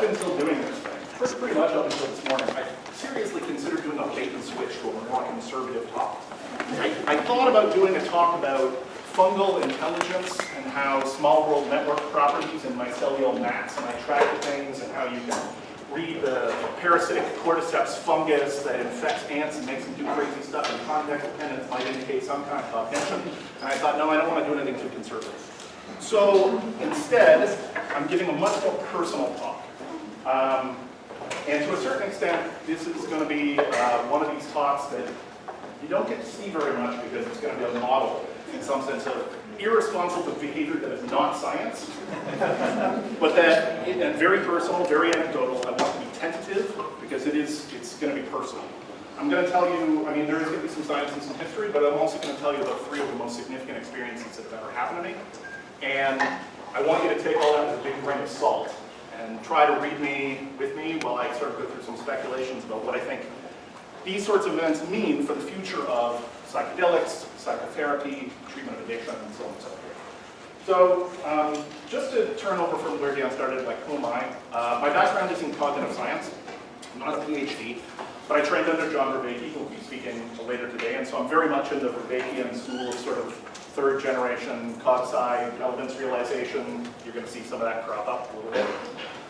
until doing this thing, pretty much up until this morning, I seriously considered doing a bait and switch to a more conservative talk. I thought about doing a talk about fungal intelligence and how small world network properties in mycelial mats, and I track things and how you can read the parasitic cordyceps fungus that infects ants and makes them do crazy stuff, and context dependence might indicate some kind of cognition. And I thought, no, I don't want to do anything too conservative. So instead, I'm giving a much more personal talk. And to a certain extent, this is going to be one of these talks that you don't get to see very much because it's going to be a model in some sense of irresponsible behavior that is not science, but that, and very personal, very anecdotal. I want to be tentative because it's going to be personal. I'm going to tell you, I mean, there is going to be some science and some history, but I'm also going to tell you about 3 of the most significant experiences that have ever happened to me. And I want you to take all that with a big grain of salt and try to read with me while I sort of go through some speculations about what I think these sorts of events mean for the future of psychedelics, psychotherapy, treatment of addiction, and so on and so forth. So just to turn over from where Dan started, like who am I? My background is in cognitive science. I'm not a PhD, but I trained under John Vervaeke, who will be speaking later today, and so I'm very much in the Vervaekean school of sort of 3rd generation cog-sci, relevance realization. You're going to see some of that crop up a little bit.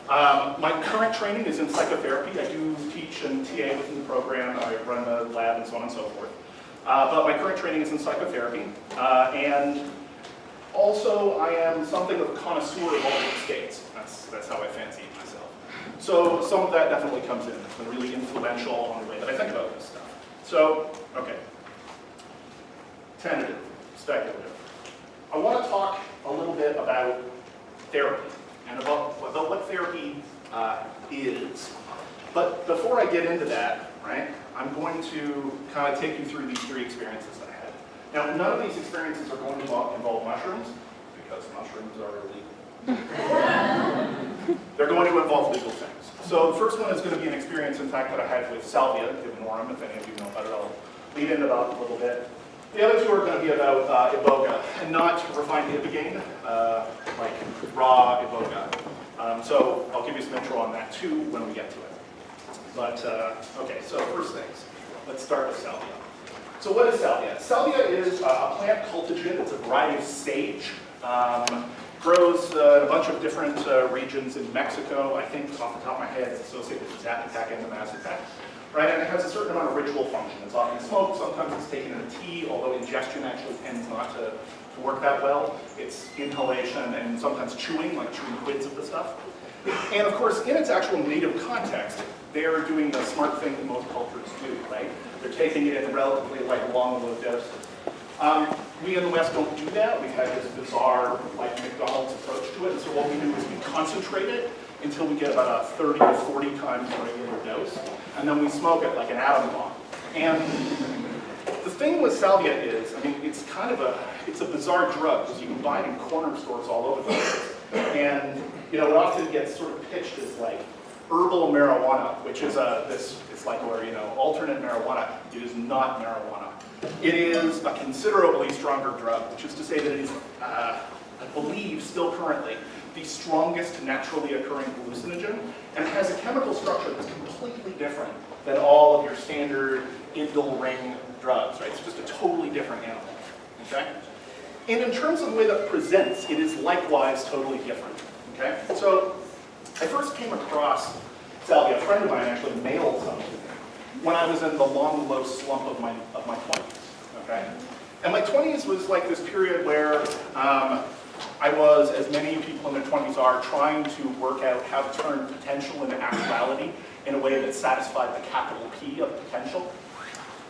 My current training is in psychotherapy. I do teach and TA within the program. I run the lab and so on and so forth. But my current training is in psychotherapy. And also, I am something of a connoisseur of altered states. That's how I fancy it myself. So some of that definitely comes in. It's been really influential on the way that I think about this stuff. So, okay. Tentative, speculative. I want to talk a little bit about therapy and about what therapy is. But before I get into that, right, I'm going to kind of take you through these 3 experiences that I had. Now, none of these experiences are going to involve mushrooms, because mushrooms are illegal. They're going to involve legal things. So the first one is going to be an experience, in fact, that I had with salvia, divinorum, if any of you know about it. I'll lead into that a little bit. The other 2 are going to be about Iboga, and not refined Ibogaine, like raw Iboga. So I'll give you some intro on that too when we get to it. But, okay, so first things, let's start with salvia. So what is salvia? Salvia is a plant cultigen. It's a variety of sage. Grows in a bunch of different regions in Mexico. I think off the top of my head it's associated with Zapotec and the Mazatec. Right, and it has a certain amount of ritual function. It's often smoked, sometimes it's taken in a tea, although ingestion actually tends not to work that well. It's inhalation and sometimes chewing, like chewing quids of the stuff. And of course, in its actual native context, they're doing the smart thing that most cultures do, right? They're taking it in relatively long, low doses. We in the West don't do that. We've had this bizarre, like McDonald's approach to it. And so what we do is we concentrate it until we get about a 30 or 40 times regular dose. And then we smoke it like an atom bomb. And the thing with salvia is, I mean, it's kind of it's a bizarre drug because you can buy it in corner stores all over the place. And, you know, it often gets sort of pitched as like herbal marijuana, which is it's like where, you know, alternate marijuana. It is not marijuana. It is a considerably stronger drug, which is to say that it is, I believe, still currently, the strongest naturally occurring hallucinogen, and it has a chemical structure that's completely different than all of your standard indole ring drugs, right? It's just a totally different animal, okay? And in terms of the way that it presents, it is likewise totally different, okay? So I first came across salvia. A friend of mine actually mailed some to me when I was in the long, low slump of my 20s, okay? And my 20s was like this period where I was, as many people in their 20s are, trying to work out how to turn potential into actuality in a way that satisfied the capital P of potential.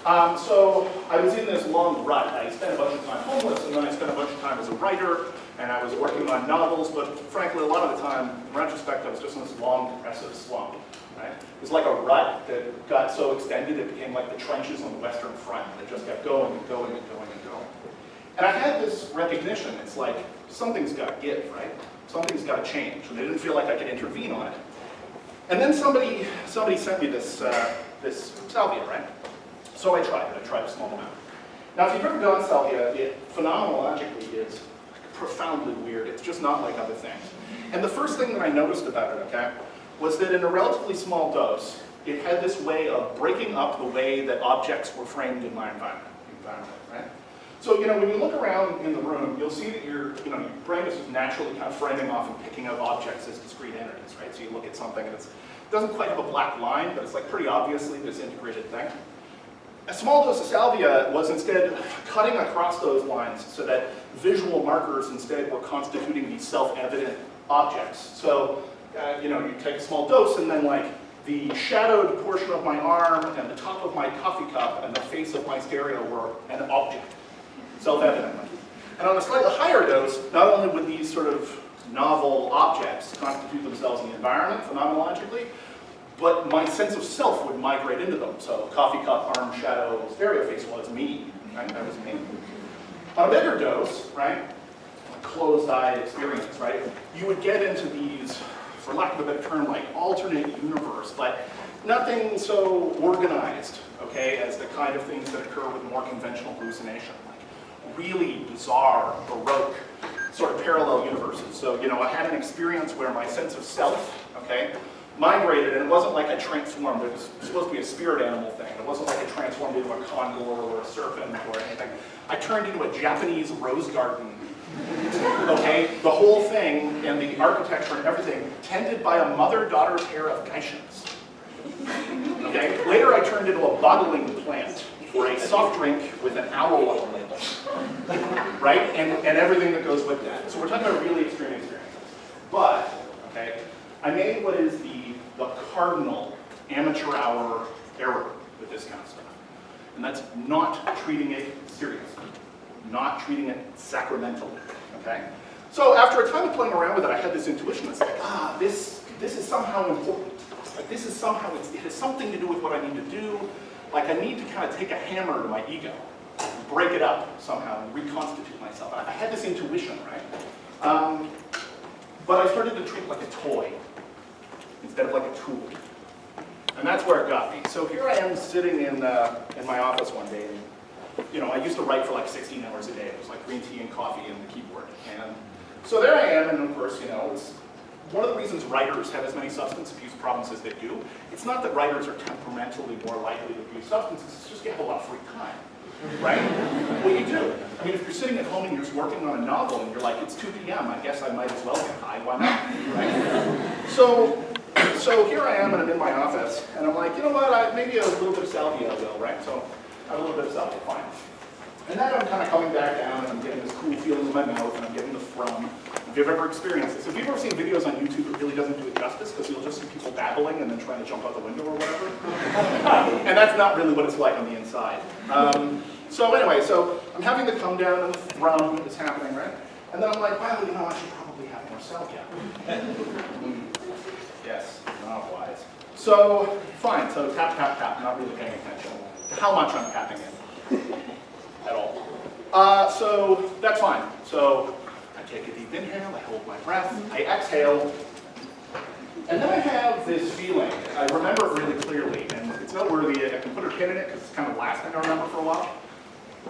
So I was in this long rut. I spent a bunch of time homeless, and then I spent a bunch of time as a writer, and I was working on novels, but frankly, a lot of the time, in retrospect, I was just in this long, depressive slump. Right? It was like a rut that got so extended it became like the trenches on the Western Front. It just kept going and going and going and going. And I had this recognition. It's like, something's got to give, right? Something's got to change. And I didn't feel like I could intervene on it. And then somebody sent me this salvia, right? So I tried it. I tried a small amount. Now, if you've ever done salvia, it phenomenologically is profoundly weird. It's just not like other things. And the first thing that I noticed about it, okay, was that in a relatively small dose, it had this way of breaking up the way that objects were framed in my environment, right? So, when you look around in the room, you'll see that your brain is just naturally kind of framing off and picking out objects as discrete entities, right? So you look at something and it doesn't quite have a black line, but it's like pretty obviously this integrated thing. A small dose of salvia was instead cutting across those lines so that visual markers instead were constituting these self-evident objects. So, you take a small dose and then like the shadowed portion of my arm and the top of my coffee cup and the face of my stereo were an object, self-evidently. And on a slightly higher dose, not only would these sort of novel objects constitute themselves in the environment phenomenologically, but my sense of self would migrate into them. So coffee cup, arm, shadow, stereo face was me, right? That was me. On a bigger dose, right, a closed-eye experience, right, you would get into these, for lack of a better term, like alternate universe, but nothing so organized, okay, as the kind of things that occur with more conventional hallucination, like really bizarre, baroque, sort of parallel universes. So, I had an experience where my sense of self, okay, migrated, and it wasn't like I transformed. It was supposed to be a spirit animal thing. It wasn't like I transformed into a condor or a serpent or anything. I turned into a Japanese rose garden. Okay, the whole thing and the architecture and everything tended by a mother-daughter pair of geishas. Okay, later I turned into a bottling plant for a soft drink with an owl on the label, right? And everything that goes with that. So we're talking about really extreme experiences. But, okay, I made what is the cardinal amateur hour error with this kind of stuff. And that's not treating it seriously, not treating it sacramentally, okay? So after a time of playing around with it, I had this intuition that's like, this is somehow important. Like this is somehow, it has something to do with what I need to do. Like I need to kind of take a hammer to my ego, break it up somehow and reconstitute myself. I had this intuition, right? But I started to treat it like a toy instead of like a tool. And that's where it got me. So here I am sitting in my office one day, and I used to write for like 16 hours a day. It was like green tea and coffee and the keyboard. And so there I am, and of course, it's one of the reasons writers have as many substance abuse problems as they do. It's not that writers are temperamentally more likely to abuse substances, it's just you have a lot of free time, right? What you do. I mean, if you're sitting at home and you're just working on a novel and you're like, it's 2 p.m., I guess I might as well get high, why not, right? So here I am, and I'm in my office, and I'm like, you know what, maybe a little bit of salvia will, right? So I have a little bit of salvia, fine. And then I'm kind of coming back down, and I'm getting this cool feeling in my mouth, and I'm getting the thrum. If you've ever experienced this, if you've ever seen videos on YouTube, it really doesn't do it justice, because you'll just see people babbling and then trying to jump out the window or whatever. And that's not really what it's like on the inside. So anyway, so I'm having the come down, and the thrum is happening, right? And then I'm like, well, I should probably have more salvia. Yes, not wise. So, fine, so tap, tap, tap, not really paying attention to how much I'm tapping in at all. So, that's fine. So, I take a deep inhale, I hold my breath, I exhale, and then I have this feeling. I remember it really clearly, and it's noteworthy. I can put a pin in it because it's kind of the last thing I remember for a while.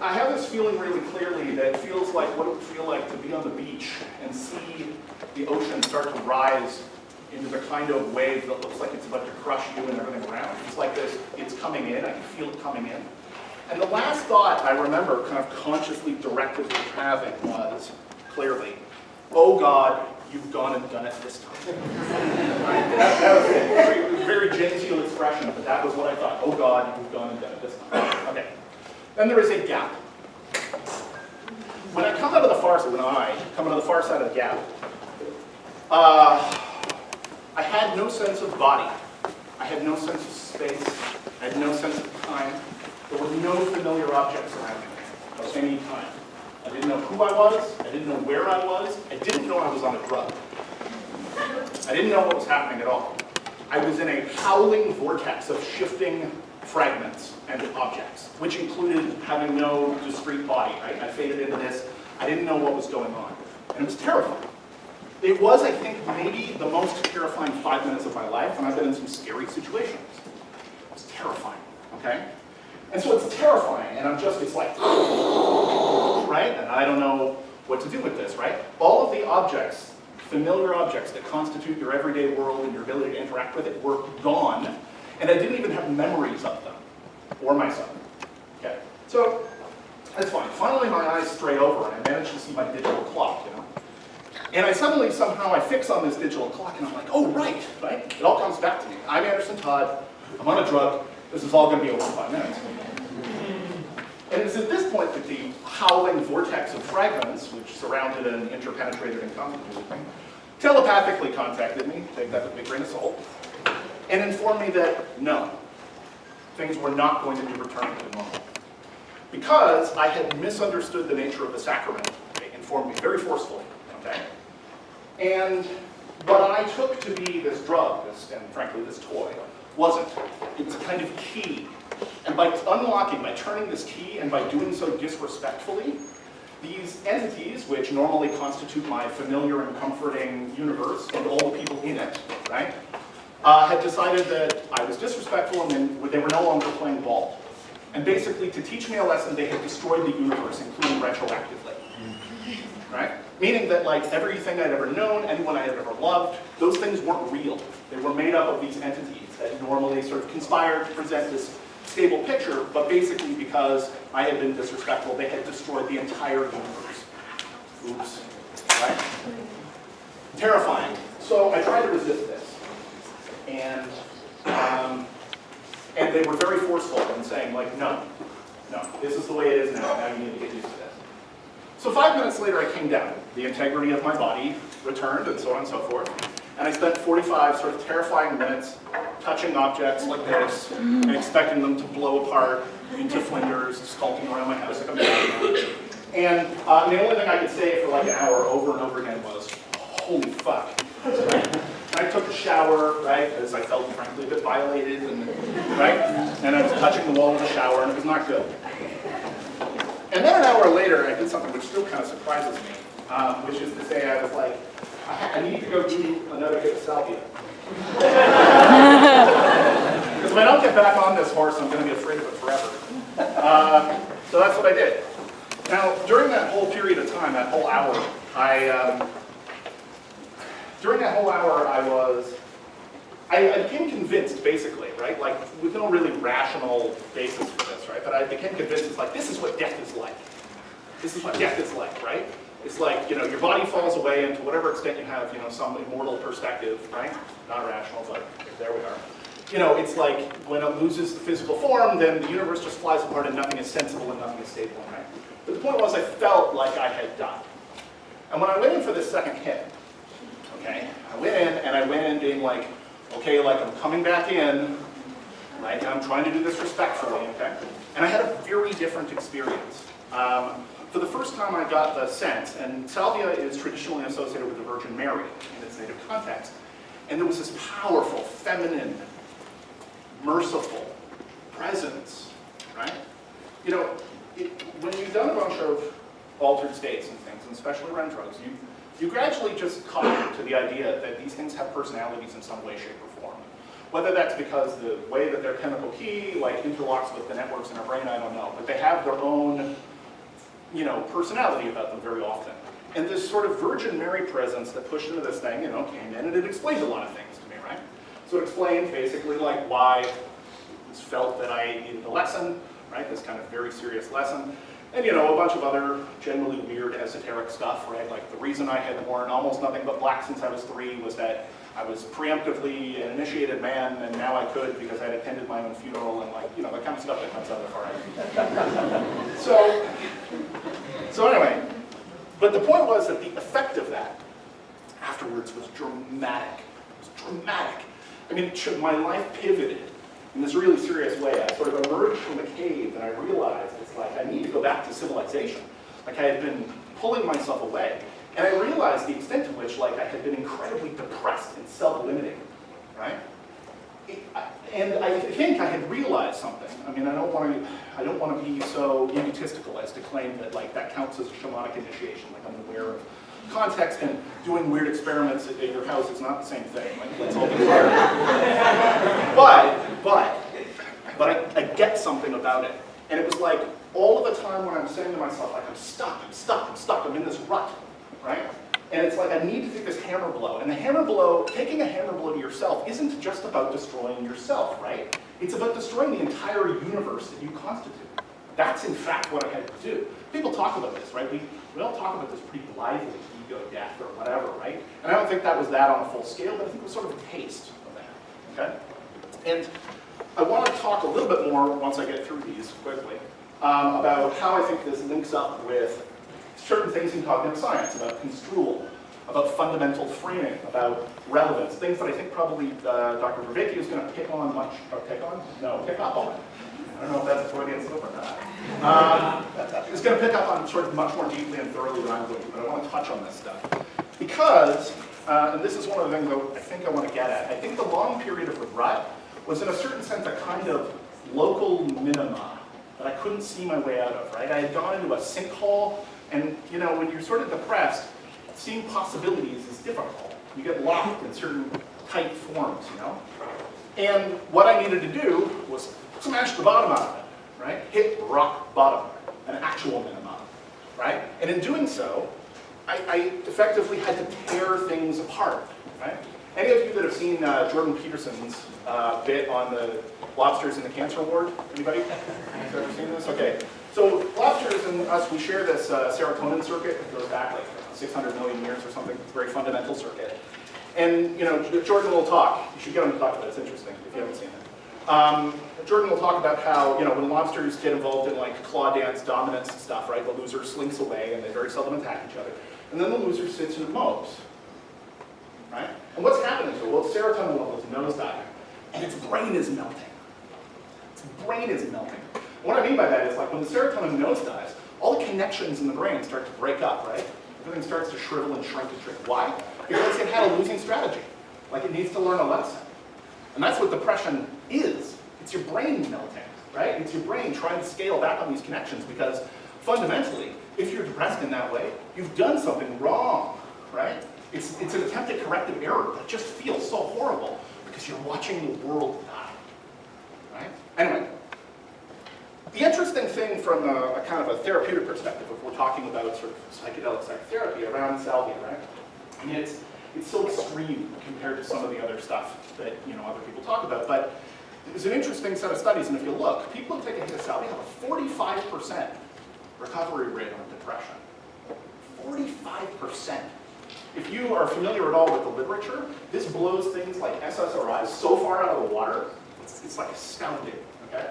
I have this feeling really clearly that feels like what it would feel like to be on the beach and see the ocean start to rise into the kind of wave that looks like it's about to crush you and everything around. It's like this, it's coming in, I can feel it coming in. And the last thought I remember kind of consciously directly having was, clearly, oh God, you've gone and done it this time. Right? That was it. Very genteel expression, but that was what I thought. Oh God, you've gone and done it this time. Okay. Then there is a gap. When I come out of the far side, of the gap, I had no sense of body. I had no sense of space. I had no sense of time. There were no familiar objects around me at any time. I didn't know who I was. I didn't know where I was. I didn't know I was on a drug. I didn't know what was happening at all. I was in a howling vortex of shifting fragments and objects, which included having no discrete body. Right? I faded into this. I didn't know what was going on. And it was terrifying. It was, I think, maybe the most terrifying 5 minutes of my life, and I've been in some scary situations. It was terrifying, okay? And so it's terrifying, and it's like, right? And I don't know what to do with this, right? All of the objects familiar objects that constitute your everyday world and your ability to interact with it were gone, and I didn't even have memories of them, or myself. Okay, so that's fine. Finally, my eyes stray over, and I manage to see my digital clock, you know? And I suddenly, somehow, I fix on this digital clock, and I'm like, oh, right? It all comes back to me. I'm Anderson Todd, I'm on a drug, this is all going to be over in 5 minutes. And it's at this point that the howling vortex of fragments, which surrounded and interpenetrated and constituted me, telepathically contacted me, take that with a big grain of salt, and informed me that no, things were not going to be returned to normal. Because I had misunderstood the nature of the sacrament, they informed me very forcefully, okay? And what I took to be this drug, and frankly this toy, wasn't. It was a kind of key. And by unlocking, by turning this key, and by doing so disrespectfully, these entities, which normally constitute my familiar and comforting universe, and all the people in it, right, had decided that I was disrespectful and then they were no longer playing ball. And basically, to teach me a lesson, they had destroyed the universe, including retroactively. Right? Meaning that like everything I'd ever known, anyone I had ever loved, those things weren't real. They were made up of these entities that normally sort of conspired to present this stable picture, but basically because I had been disrespectful, they had destroyed the entire universe. Oops. Right? Terrifying. So I tried to resist this. And they were very forceful in saying, like, no, this is the way it is now, now you need to get used to this. So 5 minutes later I came down. The integrity of my body returned, and so on and so forth. And I spent 45 sort of terrifying minutes touching objects like this, and expecting them to blow apart into flinders, skulking around my house like I'm down. And the only thing I could say for like an hour over and over again was, holy fuck. I took a shower, right, because I felt frankly a bit violated, and right, and I was touching the wall of the shower, and it was not good. And then an hour later, I did something which still kind of surprises me, which is to say I was like, I need to go do another hit of salvia. Because if I don't get back on this horse, I'm going to be afraid of it forever. So that's what I did. Now, during that whole period of time, that whole hour, I became convinced, basically, right? Like, with no really rational basis for this, right? But I became convinced it's like, this is what death is like. This is what death is like, right? It's like, you know, your body falls away, and to whatever extent you have, you know, some immortal perspective, right? Not rational, but there we are. You know, it's like when it loses the physical form, then the universe just flies apart and nothing is sensible and nothing is stable, right? But the point was I felt like I had died. And when I went in for this second hit, okay, I went in being like, okay, like I'm coming back in, right, and I'm trying to do this respectfully, okay? And I had a very different experience. For the first time I got the sense, and salvia is traditionally associated with the Virgin Mary in its native context, and there was this powerful, feminine, merciful presence, right? You know, when you've done a bunch of altered states and things, and especially around drugs, you gradually just come to the idea that these things have personalities in some way, shape, or form. Whether that's because the way that their chemical key like interlocks with the networks in our brain, I don't know. But they have their own, you know, personality about them very often. And this sort of Virgin Mary presence that pushed into this thing, you know, came in and it explained a lot of things to me, right? So it explained basically like why it was felt that I needed a lesson, right? This kind of very serious lesson. And, you know, a bunch of other generally weird esoteric stuff, right? Like the reason I had worn almost nothing but black since I was 3 was that I was preemptively an initiated man, and now I could because I'd attended my own funeral, and like, you know, the kind of stuff that comes out of the far end. So anyway, but the point was that the effect of that afterwards was dramatic. It was dramatic. I mean, my life pivoted in this really serious way. I sort of emerged from the cave and I realized it's like I need to go back to civilization. Like I had been pulling myself away. And I realized the extent to which like I had been incredibly depressed and self-limiting, right? And I think I had realized something. I mean, I don't want to be so egotistical as to claim that like that counts as a shamanic initiation. Like I'm aware of context, and doing weird experiments at your house is not the same thing. Like let's all be clear. But I get something about it. And it was like all of the time when I'm saying to myself, like I'm stuck, I'm in this rut, right? And it's like, I need to take this hammer blow. And the hammer blow, taking a hammer blow to yourself isn't just about destroying yourself, right? It's about destroying the entire universe that you constitute. That's in fact what I had to do. People talk about this, right? We all talk about this pretty blithely, ego death or whatever, right? And I don't think that was that on a full scale, but I think it was sort of a taste of that, okay? And I want to talk a little bit more, once I get through these quickly, about how I think this links up with certain things in cognitive science, about construal, about fundamental framing, about relevance, things that I think probably Dr. Vervaeke is going to pick on much, or pick on? No, pick up on. I don't know if that's a Freudian slip or not. It's going to pick up on sort of much more deeply and thoroughly than I'm going to, but I want to touch on this stuff. Because, and this is one of the things that I think I want to get at, I think the long period of the rut was in a certain sense a kind of local minima that I couldn't see my way out of, right? I had gone into a sinkhole, and you know, when you're sort of depressed, seeing possibilities is difficult. You get locked in certain tight forms, you know? And what I needed to do was smash the bottom out of it, right? Hit rock bottom, an actual minimum, right? And in doing so, I effectively had to tear things apart, right? Any of you that have seen Jordan Peterson's bit on the lobsters in the cancer ward? Anybody? Have you ever seen this? Okay. So lobsters and us, we share this serotonin circuit. It goes back like 600 million years or something. It's a very fundamental circuit. And you know, Jordan will talk. You should get him to talk about it. It's interesting if you haven't seen it. Jordan will talk about how, you know, when lobsters get involved in like claw dance dominance and stuff, right? The loser slinks away and they very seldom attack each other. And then the loser sits and mopes, right? And what's happening to it? Well, serotonin level is nosediving, and its brain is melting. Its brain is melting. And what I mean by that is like when the serotonin nosedives, all the connections in the brain start to break up, right? Everything starts to shrivel and shrink and shrink. Why? Because it had a losing strategy. Like it needs to learn a lesson. And that's what depression is. It's your brain melting, right? It's your brain trying to scale back on these connections because fundamentally, if you're depressed in that way, you've done something wrong, right? It's an attempted corrective error that just feels so horrible because you're watching the world die, right? Anyway, the interesting thing from a kind of a therapeutic perspective, if we're talking about sort of psychedelic psychotherapy around salvia, right? I mean, it's so extreme compared to some of the other stuff that, you know, other people talk about, but it's an interesting set of studies, and if you look, people who take a hit of salvia have a 45% recovery rate on depression. 45%. If you are familiar at all with the literature, this blows things like SSRIs so far out of the water, it's like astounding, okay?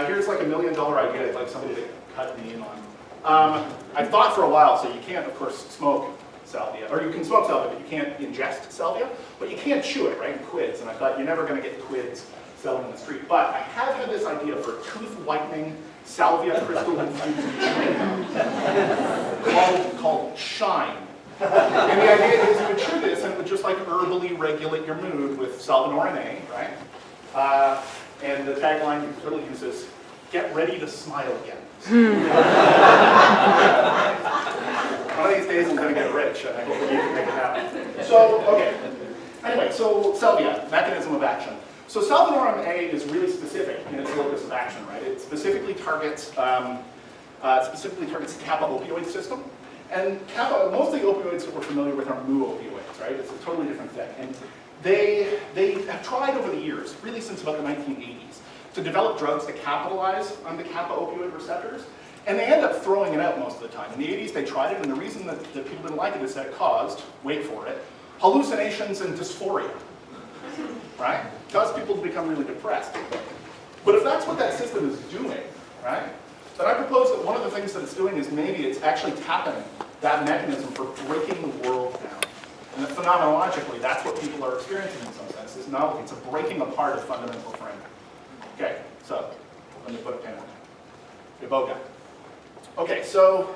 Here's like $1 million idea I'd like somebody to cut me in on. I've thought for a while, so you can't, of course, smoke salvia, or you can smoke salvia, but you can't ingest salvia, but you can't chew it, right, in quids, and I thought you're never gonna get quids selling in the street. But I have had this idea for tooth whitening salvia crystal infused called Shine. And the idea is you would chew this and it would just like herbally regulate your mood with salvinorin A, right? And the tagline you can totally use is, get ready to smile again. One of these days I'm going to get rich and I hope you can make it happen. So, okay. Anyway, so salvia, mechanism of action. So salvinorin A is really specific in its locus of action, right? It specifically targets the kappa opioid system. And kappa, most of the opioids that we're familiar with are mu opioids, right? It's a totally different thing. And they have tried over the years, really since about the 1980s, to develop drugs to capitalize on the kappa opioid receptors. And they end up throwing it out most of the time. In the 80s they tried it, and the reason that people didn't like it is that it caused, wait for it, hallucinations and dysphoria, right? It caused people to become really depressed. But if that's what that system is doing, right, then I propose that one of the things that it's doing is maybe it's actually tapping that mechanism for breaking the world down. And that phenomenologically, that's what people are experiencing in some sense. It's a breaking apart of fundamental frame. Okay, so let me put a pin in it. Iboga. Okay, so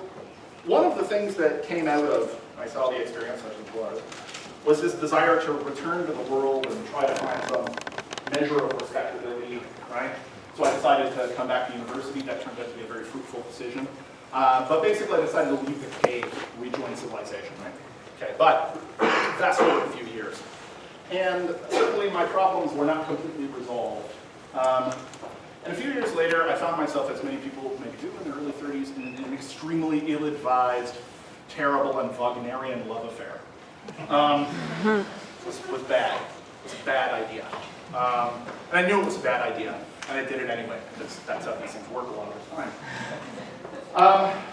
one of the things that came out of my salvia experience, such as was this desire to return to the world and try to find some measure of respectability, right? So I decided to come back to university. That turned out to be a very fruitful decision. But basically I decided to leave the cave, rejoin civilization, right? Okay, but fast forward a few years. And certainly my problems were not completely resolved. And a few years later, I found myself, as many people maybe do in their early 30s, in an extremely ill-advised terrible and Wagnerian love affair. Was bad. It was a bad idea. And I knew it was a bad idea, and I did it anyway, because that's how these things work a lot of the time.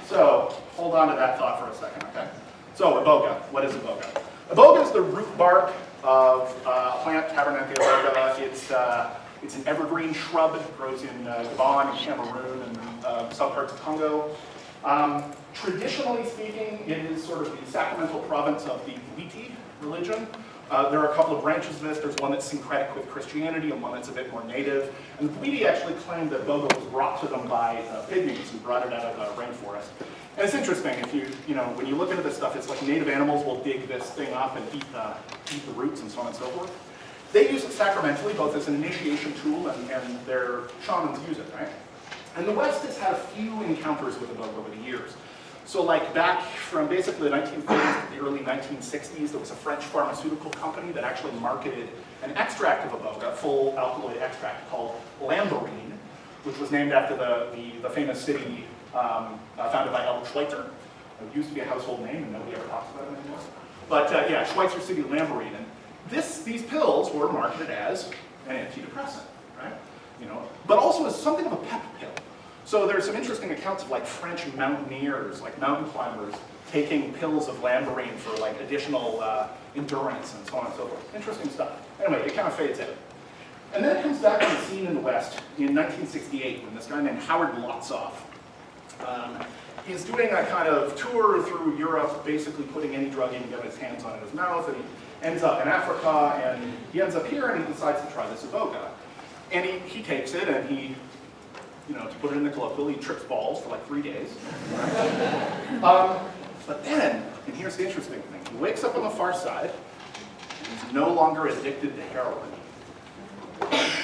So, hold on to that thought for a second, okay? So, Iboga. What is Iboga? Iboga is the root bark of a plant, Tabernacle Iboga. It's an evergreen shrub. It grows in Gabon and Cameroon and some parts of Congo. Traditionally speaking, it is sort of the sacramental province of the Witi religion. There are a couple of branches of this. There's one that's syncretic with Christianity and one that's a bit more native. And the Witi actually claimed that Iboga was brought to them by pygmies who brought it out of the rainforest. And it's interesting, if when you look into this stuff, it's like native animals will dig this thing up and eat the roots and so on and so forth. They use it sacramentally, both as an initiation tool and their shamans use it, right? And the West has had a few encounters with Iboga over the years. So like back from basically the 1930s to the early 1960s, there was a French pharmaceutical company that actually marketed an extract of Iboga, full alkaloid extract called Lamborine, which was named after the famous city founded by Albert Schweitzer. It used to be a household name and nobody ever talks about it anymore. But yeah, Schweitzer City Lamborine. And these pills were marketed as an antidepressant, right? But also as something of a pep pill. So there's some interesting accounts of like French mountaineers, like mountain climbers, taking pills of Lamborine for like additional endurance and so on and so forth. Interesting stuff. Anyway, it kind of fades out. And then it comes back on the scene in the West in 1968 when this guy named Howard Lotsoff, he's doing a kind of tour through Europe, basically putting any drug he can get his hands on in his mouth, and he ends up in Africa, and he ends up here and he decides to try this Iboga. And he takes it and he, to put it in the colloquial, he trips balls for like 3 days. But then, and here's the interesting thing, he wakes up on the far side, and he's no longer addicted to heroin.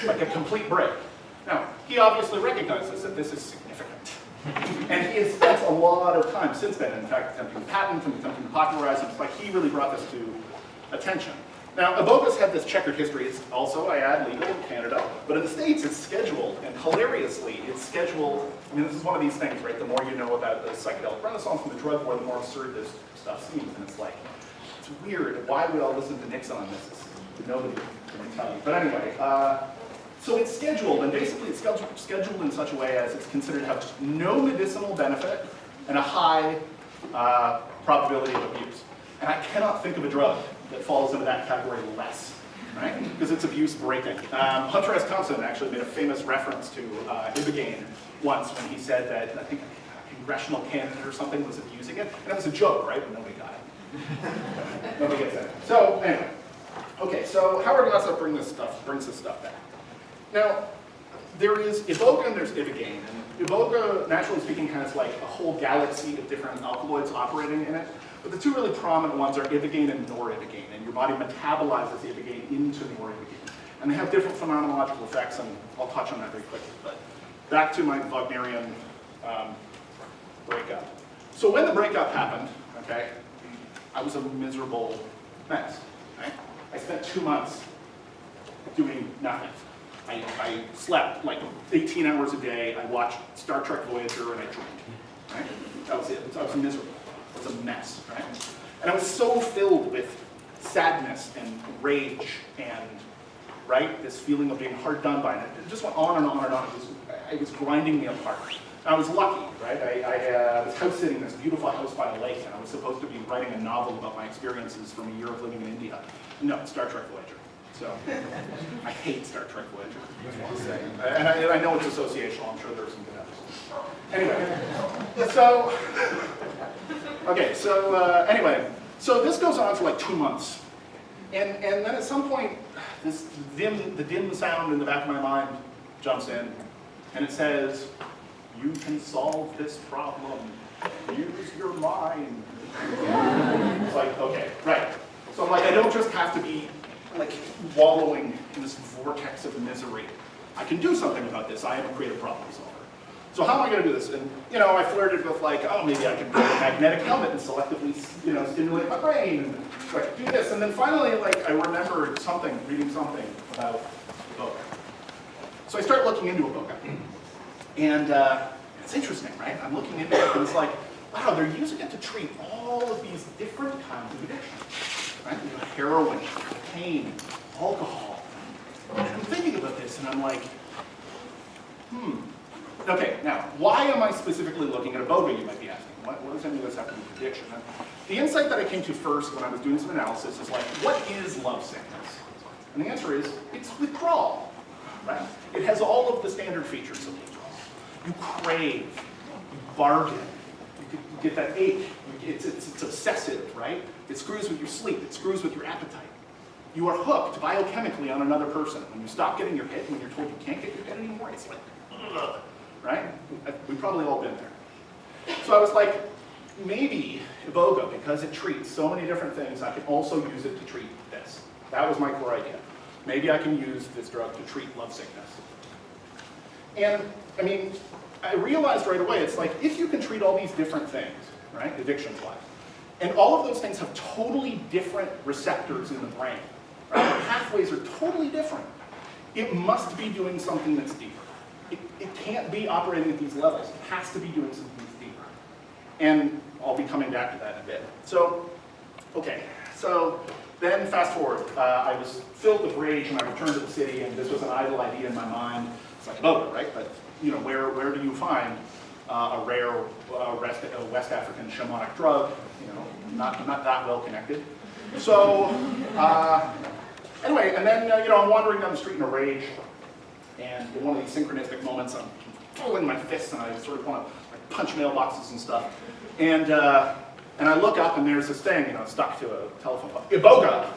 Like a complete break. Now, he obviously recognizes that this is significant. And he has spent a lot of time since then, in fact, attempting to patent and attempting to popularize it. It's like he really brought this to attention. Now, Iboga's had this checkered history. It's also, I add, legal in Canada, but in the States it's scheduled, and hilariously, it's scheduled, this is one of these things, right? The more you know about the psychedelic renaissance and the drug war, the more absurd this stuff seems, and it's like, it's weird. Why would I listen to Nixon on this? Nobody can tell you. But anyway, so it's scheduled, and basically it's scheduled in such a way as it's considered to have no medicinal benefit and a high probability of abuse. And I cannot think of a drug that falls into that category less, right? Because it's abuse breaking. Hunter S. Thompson actually made a famous reference to Ibogaine once when he said that, I think a congressional candidate or something was abusing it. And it was a joke, right? But nobody got it. Nobody gets it. So anyway, okay, so Howard Lotsoff brings this stuff back. Now, there is Iboga and there's Ibogaine. And Iboga, naturally speaking, has like a whole galaxy of different alkaloids operating in it. But the two really prominent ones are Ibogaine and noribogaine, and your body metabolizes Ibogaine into noribogaine. And they have different phenomenological effects, and I'll touch on that very quickly. But back to my Wagnerian breakup. So when the breakup happened, okay, I was a miserable mess. Right? I spent 2 months doing nothing. I slept like 18 hours a day. I watched Star Trek Voyager, and I drank. Right? That was it. I was miserable. It was a mess, right? And I was so filled with sadness and rage and, right, this feeling of being hard done by. And it just went on and on and on. It was grinding me apart. And I was lucky, right? I was house sitting in this beautiful house by a lake, and I was supposed to be writing a novel about my experiences from a year of living in India. No, Star Trek Voyager. So, I hate Star Trek Voyager, I just want to say. And I know it's associational, I'm sure there's some good episodes. Anyway, so, okay, so anyway, so this goes on for like 2 months. And then at some point, the dim sound in the back of my mind jumps in, and it says, you can solve this problem, use your mind. It's like, okay, right. So I'm like, I don't just have to be like wallowing in this vortex of misery. I can do something about this. I am a creative problem solver. So how am I going to do this? And I flirted with like, oh, maybe I can put a magnetic helmet and selectively, stimulate my brain, and so I could do this. And then finally, like, I remembered something, reading something about Iboga. So I start looking into Iboga, and it's interesting, right? I'm looking into it, and it's like wow, they're using it to treat all of these different kinds of addictions, right? You know, heroin, cocaine, alcohol. And I'm thinking about this, and I'm like, Okay, now, why am I specifically looking at Iboga, you might be asking? What does any of this have to do with addiction? And the insight that I came to first when I was doing some analysis is like, what is love sickness? And the answer is, it's withdrawal, right? It has all of the standard features of withdrawal. You crave, you bargain, you get that ache, it's obsessive, right? It screws with your sleep, it screws with your appetite. You are hooked biochemically on another person. When you stop getting your hit, when you're told you can't get your hit anymore, it's like, ugh, right? We've probably all been there. So I was like, maybe Iboga, because it treats so many different things, I can also use it to treat this. That was my core idea. Maybe I can use this drug to treat lovesickness. And, I mean, I realized right away, it's like, if you can treat all these different things, right, addictions-wise, and all of those things have totally different receptors in the brain, right? The pathways are totally different. It must be doing something that's deeper. It can't be operating at these levels. It has to be doing something that's deeper. And I'll be coming back to that in a bit. So, okay, so then fast forward. I was filled with rage when I returned to the city, and this was an idle idea in my mind. It's like, Iboga, right? But you know, where do you find a rare West African shamanic drug? You know, not that well connected. So anyway, and then you know, I'm wandering down the street in a rage, and in one of these synchronistic moments, I'm pulling my fists, and I sort of want to like, punch mailboxes and stuff. And I look up, and there's this thing, you know, stuck to a telephone pole. Iboga.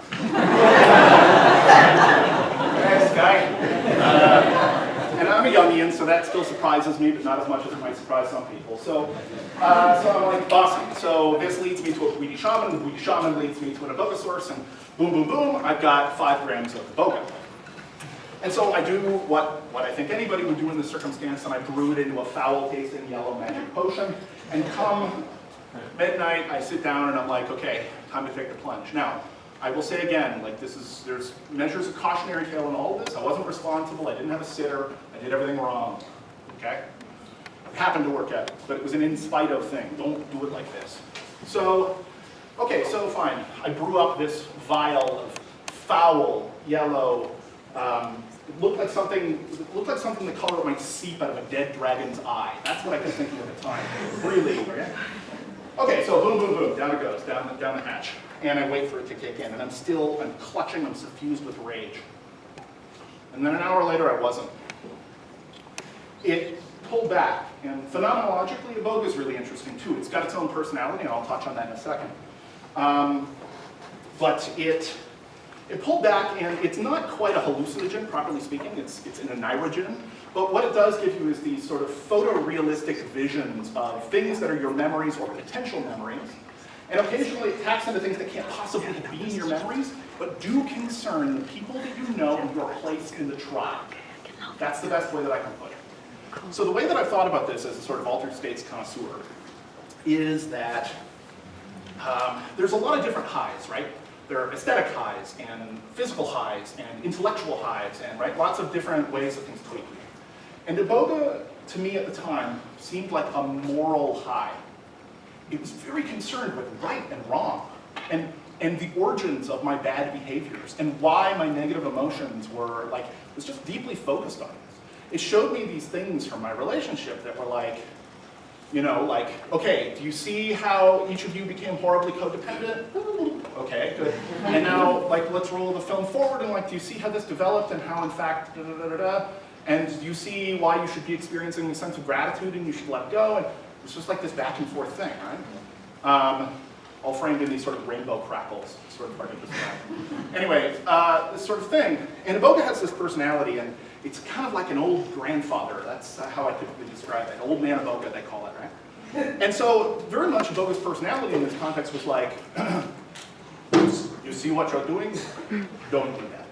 Nice guy. And I'm a Jungian, so that still surprises me, but not as much as it might surprise some people. So I'm like, awesome. So this leads me to a Bwiti shaman, the Bwiti shaman leads me to an Iboga source, and boom, boom, boom, I've got 5 grams of Iboga. And so I do what I think anybody would do in this circumstance, and I brew it into a foul-tasting yellow magic potion, and come midnight, I sit down and I'm like, okay, time to take the plunge. Now, I will say again, like there's measures of cautionary tale in all of this. I wasn't responsible, I didn't have a sitter, I did everything wrong, okay? It happened to work out, but it was an in spite of thing. Don't do it like this. So, okay, so fine. I brew up this vial of foul, yellow, it looked like something the color might seep out of a dead dragon's eye. That's what I was thinking at the time. Really, right? Okay, so boom, boom, boom, down it goes, down the hatch. And I wait for it to kick in, and I'm clutching, I'm suffused with rage. And then an hour later, I wasn't. It pulled back, and phenomenologically, Iboga is really interesting too. It's got its own personality, and I'll touch on that in a second. But it pulled back, and it's not quite a hallucinogen, properly speaking. It's an enrichment. But what it does give you is these sort of photorealistic visions of things that are your memories or potential memories. And occasionally it taps into things that can't possibly be in your memories, but do concern the people that you know and your place in the tribe. That's the best way that I can put it. So the way that I've thought about this as a sort of altered states connoisseur is that there's a lot of different highs, right? There are aesthetic highs and physical highs and intellectual highs and right, lots of different ways that things tweak. And Iboga, to me at the time, seemed like a moral high. It was very concerned with right and wrong and the origins of my bad behaviors and why my negative emotions were like, it was just deeply focused on this. It showed me these things from my relationship that were like, you know, like, okay, do you see how each of you became horribly codependent? Okay, good. And now, like, let's roll the film forward and like, do you see how this developed and how in fact, da da da da da? And do you see why you should be experiencing a sense of gratitude and you should let go? And it's just like this back and forth thing, right? All framed in these sort of rainbow crackles, sort of hard to describe. Anyway, this sort of thing. And Iboga has this personality, and it's kind of like an old grandfather. That's how I typically describe it. Old man Iboga, they call it, right? And so, very much Iboga's personality in this context was like, you see what you're doing? Don't do that.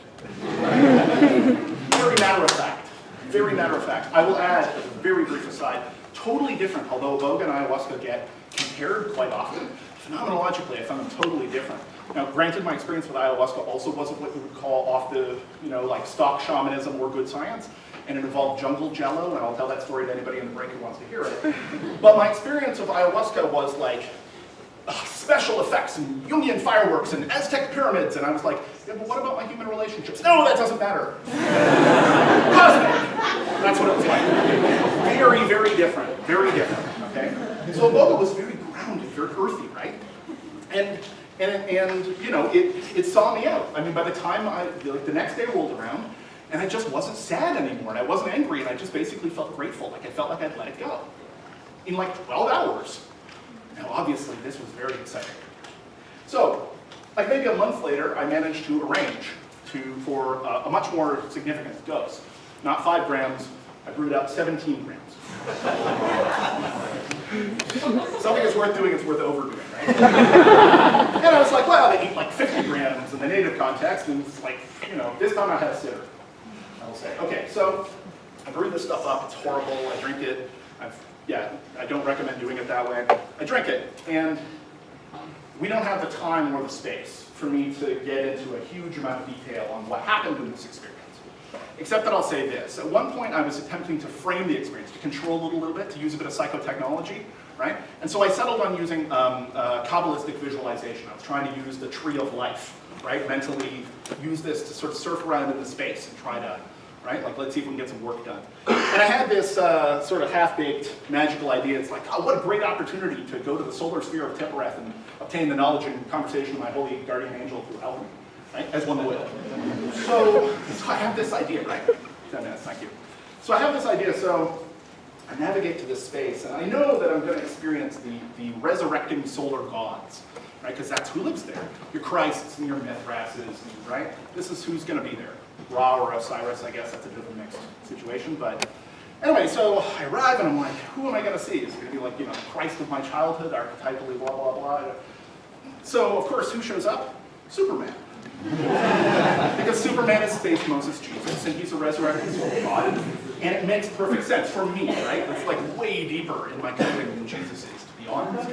Very matter of fact. Very matter of fact. I will add, as a very brief aside, totally different, although Iboga and ayahuasca get compared quite often. phenomenologically, I found them totally different. Now, granted, my experience with ayahuasca also wasn't what you would call off the, like stock shamanism or good science, and it involved jungle jello, and I'll tell that story to anybody in the break who wants to hear it. But my experience of ayahuasca was like special effects and Jungian fireworks and Aztec pyramids, and I was like, yeah, but what about my human relationships? No, that doesn't matter. Cosmic. That's what it was like. Very, very different, okay? So Iboga was very grounded, very earthy, right? And it saw me out. I mean, by the time the next day rolled around, and I just wasn't sad anymore, and I wasn't angry, and I just basically felt grateful, like I felt like I'd let it go. In like 12 hours. Now, obviously, this was very exciting. So, like maybe a month later, I managed to arrange for a much more significant dose. Not 5 grams, I brewed up 17 grams. Something that's worth doing, it's worth overdoing, right? And I was like, well, they eat like 50 grams in the native context, and it's like, this time I had a sitter, I will say. Okay, so I brewed this stuff up, it's horrible, I drink it. I don't recommend doing it that way. I drink it, and we don't have the time or the space for me to get into a huge amount of detail on what happened in this experience. Except that I'll say this. At one point, I was attempting to frame the experience, to control it a little bit, to use a bit of psychotechnology, right? And so I settled on using Kabbalistic Visualization. I was trying to use the tree of life, right? Mentally use this to sort of surf around in the space and try to, right? Like, let's see if we can get some work done. And I had this sort of half-baked magical idea. It's like, oh, what a great opportunity to go to the solar sphere of Tippereth and obtain the knowledge and conversation of my holy guardian angel through alchemy, right? As one would. So I have this idea, right? 10 minutes, thank you. So I have this idea, so I navigate to this space, and I know that I'm going to experience the resurrecting solar gods, right? Because that's who lives there. Your Christs and your Mithras's, right? This is who's going to be there. Ra or Osiris, I guess that's a bit of a mixed situation, but anyway, so I arrive and I'm like, who am I going to see? Is it going to be like, Christ of my childhood, archetypally, blah, blah, blah. So, of course, who shows up? Superman. Because Superman is Space Moses Jesus, and he's a resurrected soul god, and it makes perfect sense for me, right? It's like way deeper in my coding than Jesus is, to be honest.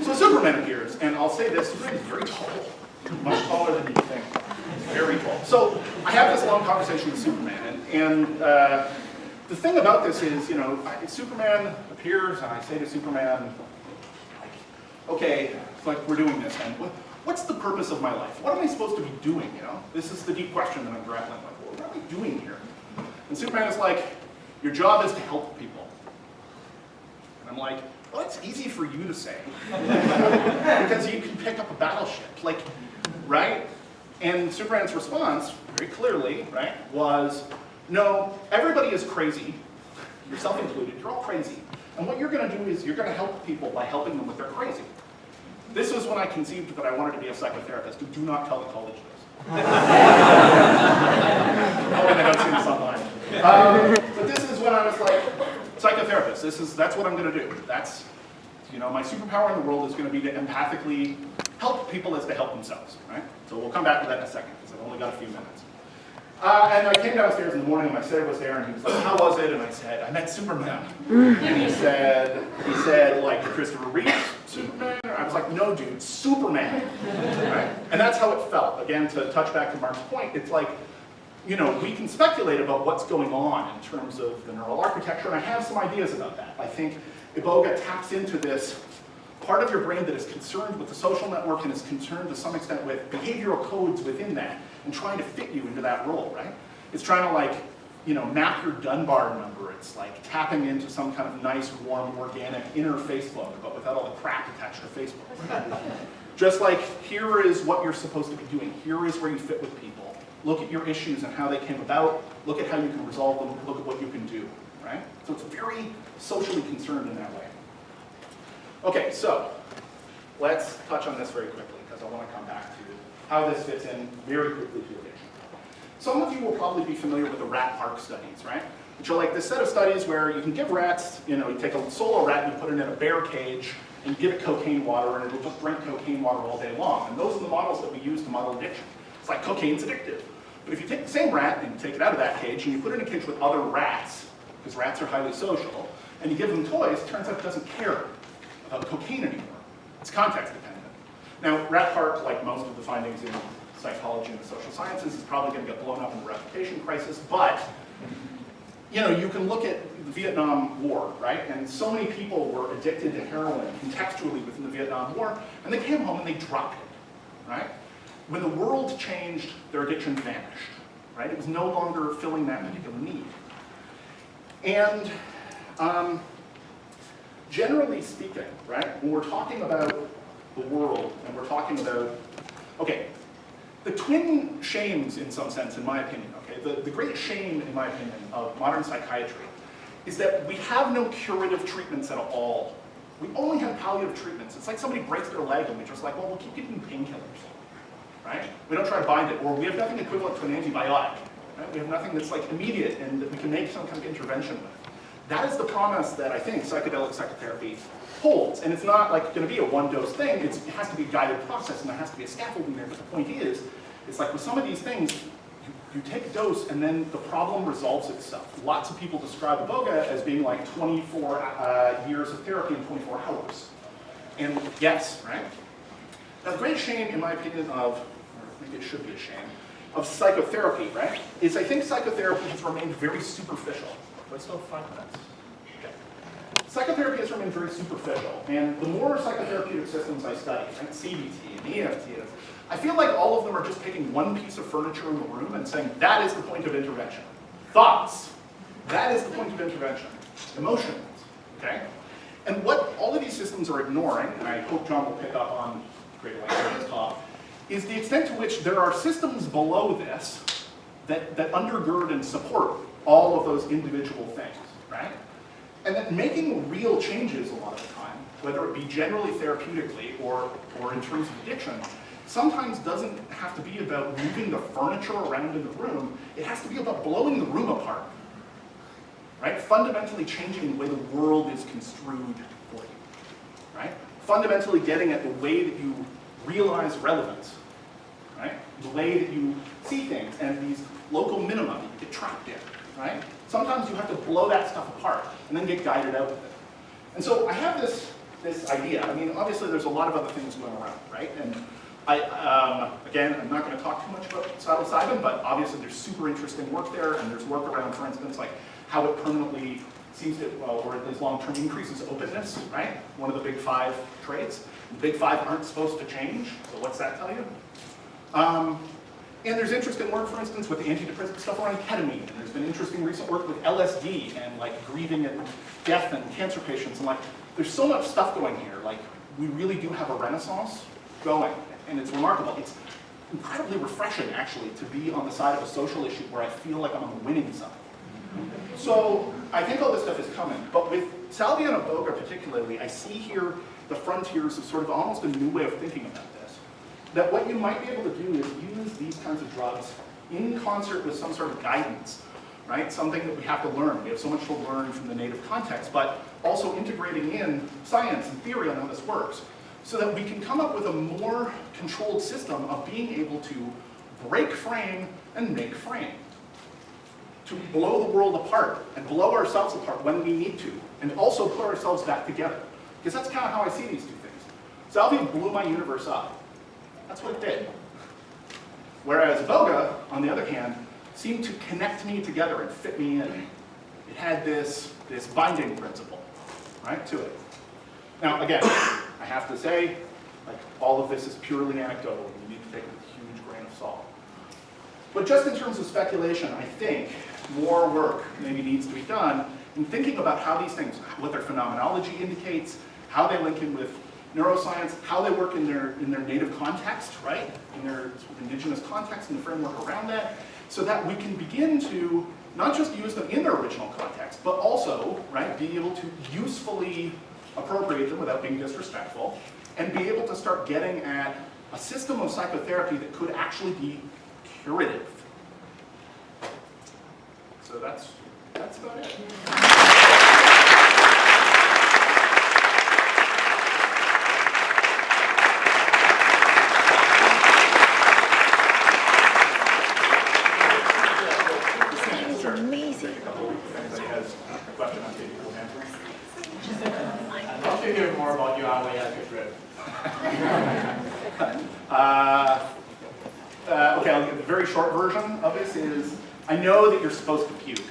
So Superman appears, and I'll say this, Superman is very tall, much taller than you think. Very tall. So I have this long conversation with Superman, and the thing about this is, Superman appears, and I say to Superman, okay, it's like we're doing this, and what's the purpose of my life? What am I supposed to be doing, This is the deep question that I'm grappling with. What am I doing here? And Superman is like, your job is to help people. And I'm like, well, it's easy for you to say. Because you can pick up a battleship, right? And Superman's response, very clearly, right, was, no, everybody is crazy, yourself included, you're all crazy. And what you're going to do is you're going to help people by helping them with their crazy. This was when I conceived that I wanted to be a psychotherapist. Do not tell the college this. Oh, and I don't see this online. But this is when I was like, psychotherapist, that's what I'm going to do. That's, my superpower in the world is going to be to empathically help people as they help themselves, right? So we'll come back to that in a second, because I've only got a few minutes. And I came downstairs in the morning, and my sitter was there, and he was like, how was it? And I said, I met Superman. And he said, like, Christopher Reeve's Superman? I was like, no, dude, Superman. Right? And that's how it felt. Again, to touch back to Mark's point, it's like, we can speculate about what's going on in terms of the neural architecture, and I have some ideas about that. I think Iboga taps into this part of your brain that is concerned with the social network and is concerned to some extent with behavioral codes within that and trying to fit you into that role, right? It's trying to map your Dunbar number. It's like tapping into some kind of nice, warm, organic inner Facebook, but without all the crap attached to Facebook. Right? Just like, here is what you're supposed to be doing. Here is where you fit with people. Look at your issues and how they came about. Look at how you can resolve them. Look at what you can do, right? So it's very socially concerned in that way. Okay, so let's touch on this very quickly, because I want to come back to how this fits in very quickly to addiction. Some of you will probably be familiar with the rat park studies, right? Which are like this set of studies where you can give rats, you take a solo rat and you put it in a bear cage and give it cocaine water, and it'll just drink cocaine water all day long. And those are the models that we use to model addiction. It's like cocaine's addictive. But if you take the same rat and you take it out of that cage and you put it in a cage with other rats, because rats are highly social, and you give them toys, it turns out it doesn't care about cocaine anymore. It's context dependent. Now, Rat-Park, like most of the findings in psychology and the social sciences, is probably going to get blown up in the replication crisis, but you know, you can look at the Vietnam War, right? And so many people were addicted to heroin contextually within the Vietnam War, and they came home and they dropped it, right? When the world changed, their addiction vanished, right? It was no longer filling that particular need. And generally speaking, right, when we're talking about the world and we're talking about, okay, the twin shames in some sense, in my opinion, okay, the great shame, in my opinion, of modern psychiatry is that we have no curative treatments at all. We only have palliative treatments. It's like somebody breaks their leg and we're just like, well, we'll keep giving painkillers, right? We don't try to bind it, or we have nothing equivalent to an antibiotic, right? We have nothing that's like immediate and that we can make some kind of intervention with. That is the promise that I think psychedelic psychotherapy holds. And it's not like going to be a one-dose thing. It has to be a guided process, and there has to be a scaffolding there. But the point is, it's like with some of these things, you take a dose, and then the problem resolves itself. Lots of people describe Iboga as being like 24 years of therapy in 24 hours. And yes, right? Now, the great shame, in my opinion, or maybe it should be a shame, of psychotherapy, right, is I think psychotherapy has remained very superficial. But still 5 minutes. Okay. Psychotherapy has remained very superficial, and the more psychotherapeutic systems I study, right, CBT and EFT, I feel like all of them are just taking one piece of furniture in the room and saying, that is the point of intervention. Thoughts, that is the point of intervention. Emotions, okay? And what all of these systems are ignoring, and I hope John will pick up on greater length in his talk, is the extent to which there are systems below this that undergird and support all of those individual things, right? And that making real changes a lot of the time, whether it be generally therapeutically or in terms of addiction, sometimes doesn't have to be about moving the furniture around in the room. It has to be about blowing the room apart, right? Fundamentally changing the way the world is construed for you, right? Fundamentally getting at the way that you realize relevance, right? The way that you see things and these local minima that you get trapped in. Right? Sometimes you have to blow that stuff apart and then get guided out with it. And so I have this idea. I mean, obviously there's a lot of other things going around, right? And again, I'm not going to talk too much about psilocybin, but obviously there's super interesting work there, and there's work around, for instance, like how it permanently seems to, or at least long-term increases openness, right? One of the big 5 traits. The big 5 aren't supposed to change, so what's that tell you? And there's interesting work, for instance, with antidepressant stuff around ketamine. And there's been interesting recent work with LSD and like grieving and death and cancer patients. And like, there's so much stuff going here. Like, we really do have a renaissance going, and it's remarkable. It's incredibly refreshing, actually, to be on the side of a social issue where I feel like I'm on the winning side. So I think all this stuff is coming. But with Salvia and Iboga particularly, I see here the frontiers of sort of almost a new way of thinking about this. That what you might be able to do is use these kinds of drugs in concert with some sort of guidance, right? Something that we have to learn. We have so much to learn from the native context, but also integrating in science and theory on how this works, so that we can come up with a more controlled system of being able to break frame and make frame. To blow the world apart and blow ourselves apart when we need to, and also put ourselves back together. Because that's kind of how I see these two things. Salvia blew my universe up. That's what it did. Whereas Iboga, on the other hand, seemed to connect me together and fit me in. It had this binding principle, right, to it. Now, again, I have to say, like, all of this is purely anecdotal. You need to take it with a huge grain of salt. But just in terms of speculation, I think more work maybe needs to be done in thinking about how these things, what their phenomenology indicates, how they link in with neuroscience, how they work in their native context, right? In their indigenous context and the framework around that, so that we can begin to not just use them in their original context, but also, right, be able to usefully appropriate them without being disrespectful, and be able to start getting at a system of psychotherapy that could actually be curative. So that's about it. Amazing. Anybody has a question on taking the answer? I'd love to hear more about your hourly active trip. short version of this is, I know that you're supposed to puke,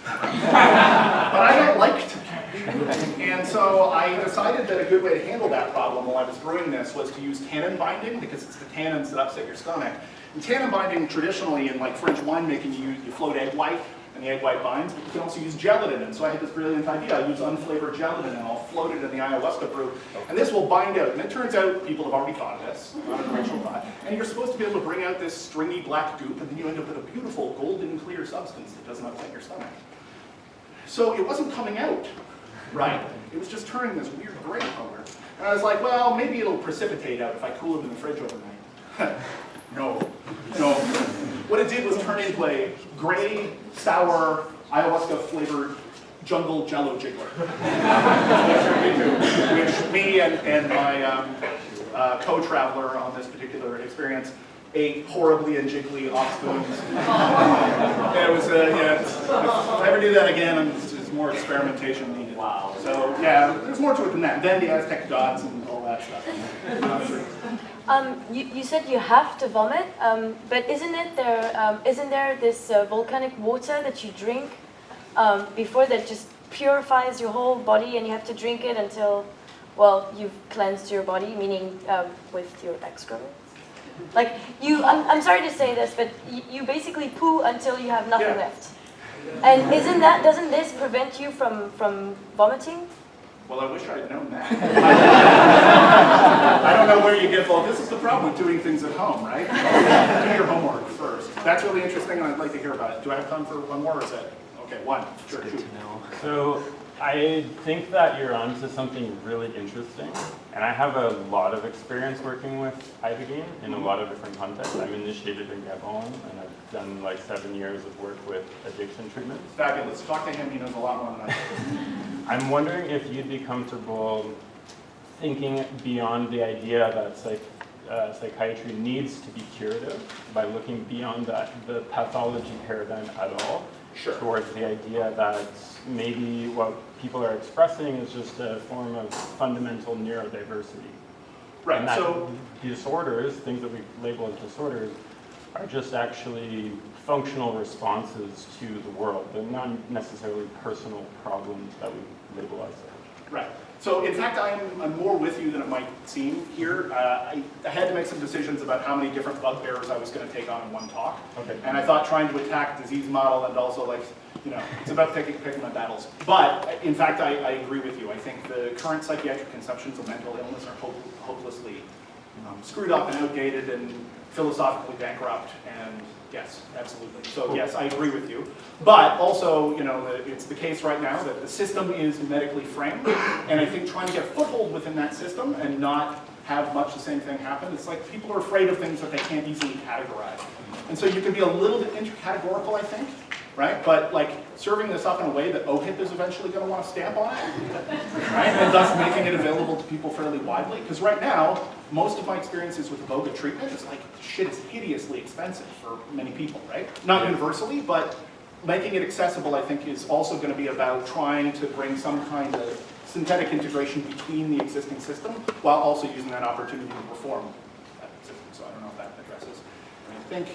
but I don't like to puke. And so I decided that a good way to handle that problem while I was brewing this was to use tannin binding, because it's the tannins that upset your stomach. And tannin binding, traditionally in like French winemaking, you float egg white, and the egg white binds, but you can also use gelatin. And so I had this brilliant idea. I'll use unflavored gelatin and I'll float it in the ayahuasca brew, and this will bind out. And it turns out people have already thought of this, not an original thought. And you're supposed to be able to bring out this stringy black goop, and then you end up with a beautiful golden clear substance that doesn't upset your stomach. So it wasn't coming out right. It was just turning this weird gray color. And I was like, well, maybe it'll precipitate out if I cool it in the fridge overnight. No. What it did was turn into a gray, sour, ayahuasca-flavored jungle jello jiggler. Which me and my co-traveler on this particular experience ate horribly and jiggly off spoons. It was, yeah, if I ever do that again, there's more experimentation needed. Wow. So, yeah, there's more to it than that. Then the Aztec gods and all that stuff. You said you have to vomit, but isn't there this volcanic water that you drink before that just purifies your whole body, and you have to drink it until, well, you've cleansed your body, meaning with your excrement? Like, I'm sorry to say this, but you basically poo until you have nothing left. And doesn't this prevent you from vomiting? Well, I wish I had known that. I don't know where you get, well, this is the problem with doing things at home, right? Do your homework first. That's really interesting, and I'd like to hear about it. Do I have time for one more, or is that, okay, one? Sure, shoot. So I think that you're onto something really interesting, and I have a lot of experience working with Iboga in a lot of different contexts. I'm initiated in Gabon, and I've done like 7 years of work with addiction treatments. Fabulous. Talk to him, he knows a lot more than I do. I'm wondering if you'd be comfortable thinking beyond the idea that psychiatry needs to be curative by looking beyond the pathology paradigm at all, towards the idea that maybe what people are expressing is just a form of fundamental neurodiversity. Right. And that so disorders, things that we label as disorders, are just actually functional responses to the world. They're not necessarily personal problems that we label as such. Right. So in fact, I'm more with you than it might seem here. I had to make some decisions about how many different bugbears I was going to take on in one talk. Okay. And I thought trying to attack disease model and also like, you know, it's about picking my battles. But in fact, I agree with you. I think the current psychiatric conceptions of mental illness are hopelessly screwed up and outdated and philosophically bankrupt, and yes, absolutely. So yes, I agree with you. But also, you know, it's the case right now that the system is medically framed, and I think trying to get a foothold within that system and not have much the same thing happen, it's like people are afraid of things that they can't easily categorize. And so you can be a little bit intercategorical, I think, right? But like serving this up in a way that OHIP is eventually going to want to stamp on it, right? And thus making it available to people fairly widely. Because right now, most of my experiences with Iboga treatment is like, shit is hideously expensive for many people, right? Not universally, but making it accessible, I think, is also going to be about trying to bring some kind of synthetic integration between the existing system while also using that opportunity to reform that system. So I don't know if that addresses. I think